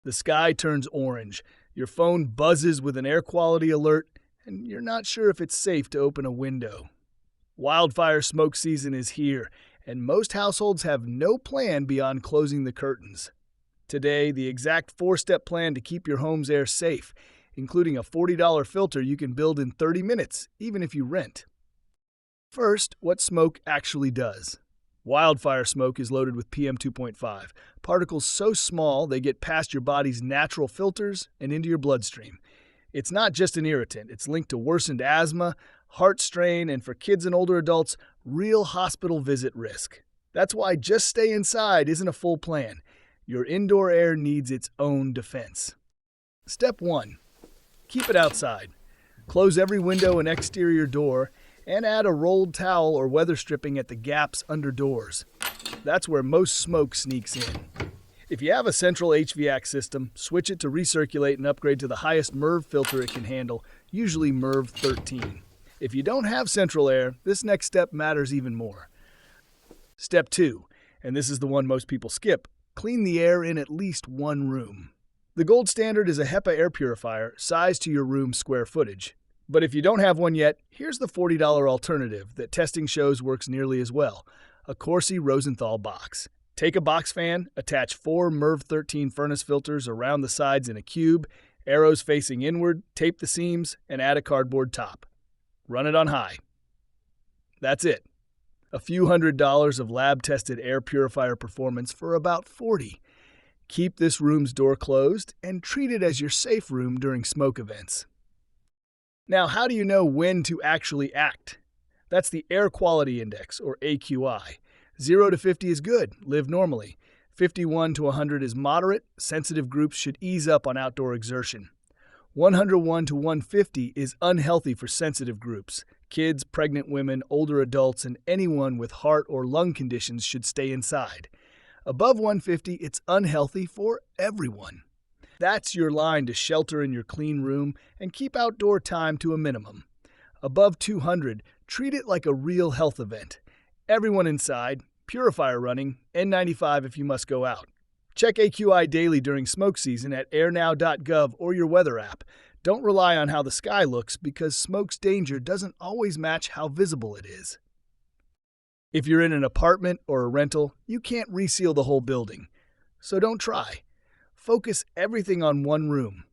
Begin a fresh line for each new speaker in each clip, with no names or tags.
The sky turns orange, your phone buzzes with an air quality alert, and you're not sure if it's safe to open a window. Wildfire smoke season is here, and most households have no plan beyond closing the curtains. Today, the exact 4-step plan to keep your home's air safe, including a $40 filter you can build in 30 minutes, even if you rent. First, what smoke actually does. Wildfire smoke is loaded with PM 2.5, particles so small they get past your body's natural filters and into your bloodstream. It's not just an irritant, it's linked to worsened asthma, heart strain, and for kids and older adults, real hospital visit risk. That's why just stay inside isn't a full plan. Your indoor air needs its own defense. Step 1. Keep it outside. Close every window and exterior door, and add a rolled towel or weather stripping at the gaps under doors. That's where most smoke sneaks in. If you have a central HVAC system, switch it to recirculate and upgrade to the highest MERV filter it can handle, usually MERV 13. If you don't have central air, this next step matters even more. Step 2, and this is the one most people skip, clean the air in at least one room. The gold standard is a HEPA air purifier, sized to your room's square footage. But if you don't have one yet, here's the $40 alternative that testing shows works nearly as well, a Corsi-Rosenthal box. Take a box fan, attach 4 MERV 13 furnace filters around the sides in a cube, arrows facing inward, tape the seams, and add a cardboard top. Run it on high. That's it. A few $100s of lab-tested air purifier performance for about $40. Keep this room's door closed and treat it as your safe room during smoke events. Now, how do you know when to actually act? That's the Air Quality Index, or AQI. 0 to 50 is good, live normally. 51 to 100 is moderate, sensitive groups should ease up on outdoor exertion. 101 to 150 is unhealthy for sensitive groups. Kids, pregnant women, older adults, and anyone with heart or lung conditions should stay inside. Above 150, it's unhealthy for everyone. That's your line to shelter in your clean room and keep outdoor time to a minimum. Above 200, treat it like a real health event. Everyone inside, purifier running, N95 if you must go out. Check AQI daily during smoke season at airnow.gov or your weather app. Don't rely on how the sky looks because smoke's danger doesn't always match how visible it is. If you're in an apartment or a rental, you can't reseal the whole building. So don't try. Focus everything on one room.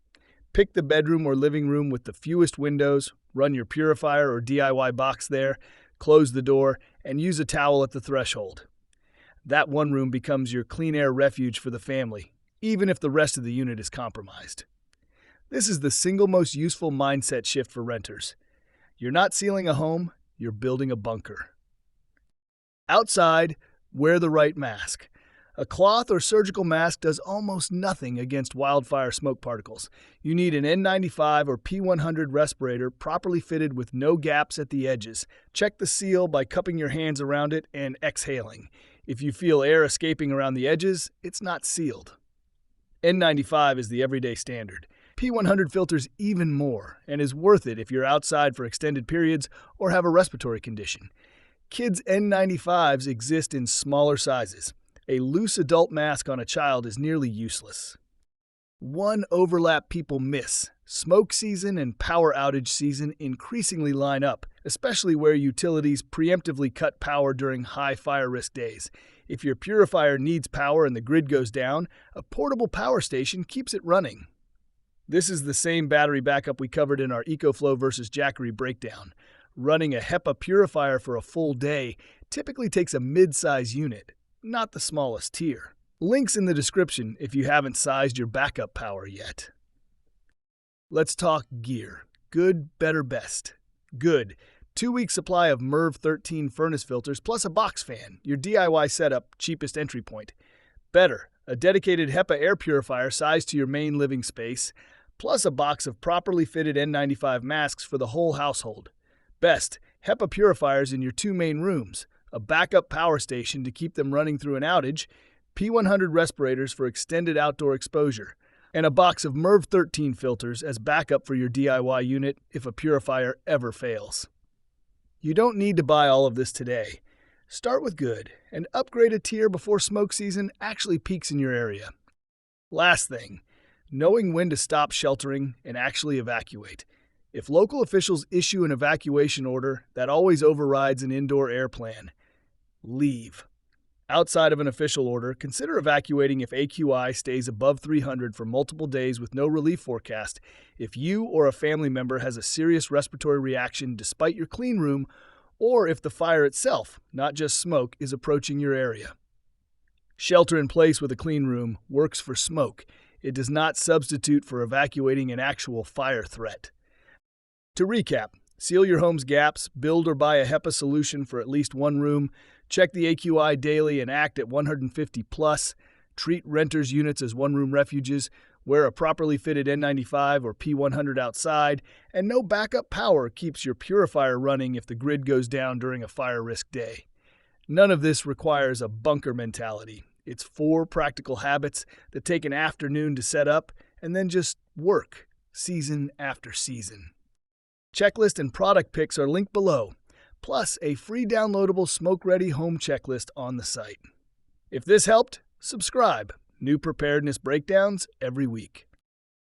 Pick the bedroom or living room with the fewest windows, run your purifier or DIY box there, close the door, and use a towel at the threshold. That one room becomes your clean air refuge for the family, even if the rest of the unit is compromised. This is the single most useful mindset shift for renters. You're not sealing a home, you're building a bunker. Outside, wear the right mask. A cloth or surgical mask does almost nothing against wildfire smoke particles. You need an N95 or P100 respirator properly fitted with no gaps at the edges. Check the seal by cupping your hands around it and exhaling. If you feel air escaping around the edges, it's not sealed. N95 is the everyday standard. P100 filters even more and is worth it if you're outside for extended periods or have a respiratory condition. Kids' N95s exist in smaller sizes. A loose adult mask on a child is nearly useless. One overlap people miss. Smoke season and power outage season increasingly line up, especially where utilities preemptively cut power during high fire risk days. If your purifier needs power and the grid goes down, a portable power station keeps it running. This is the same battery backup we covered in our EcoFlow versus Jackery breakdown. Running a HEPA purifier for a full day typically takes a mid-size unit, not the smallest tier. Links in the description if you haven't sized your backup power yet. Let's talk gear. Good, better, best. Good. 2-week supply of MERV 13 furnace filters plus a box fan, your DIY setup, cheapest entry point. Better. A dedicated HEPA air purifier sized to your main living space, plus a box of properly fitted N95 masks for the whole household. Best. HEPA purifiers in your 2 main rooms, a backup power station to keep them running through an outage, P100 respirators for extended outdoor exposure, and a box of MERV 13 filters as backup for your DIY unit if a purifier ever fails. You don't need to buy all of this today. Start with good and upgrade a tier before smoke season actually peaks in your area. Last thing, knowing when to stop sheltering and actually evacuate. If local officials issue an evacuation order, that always overrides an indoor air plan. Leave. Outside of an official order, consider evacuating if AQI stays above 300 for multiple days with no relief forecast, if you or a family member has a serious respiratory reaction despite your clean room, or if the fire itself, not just smoke, is approaching your area. Shelter in place with a clean room works for smoke. It does not substitute for evacuating an actual fire threat. To recap, seal your home's gaps, build or buy a HEPA solution for at least one room, check the AQI daily and act at 150 plus, treat renters' units as one-room refuges, wear a properly fitted N95 or P100 outside, and no backup power keeps your purifier running if the grid goes down during a fire risk day. None of this requires a bunker mentality. It's 4 practical habits that take an afternoon to set up and then just work, season after season. Checklist and product picks are linked below, plus a free downloadable smoke-ready home checklist on the site. If this helped, subscribe. New preparedness breakdowns every week.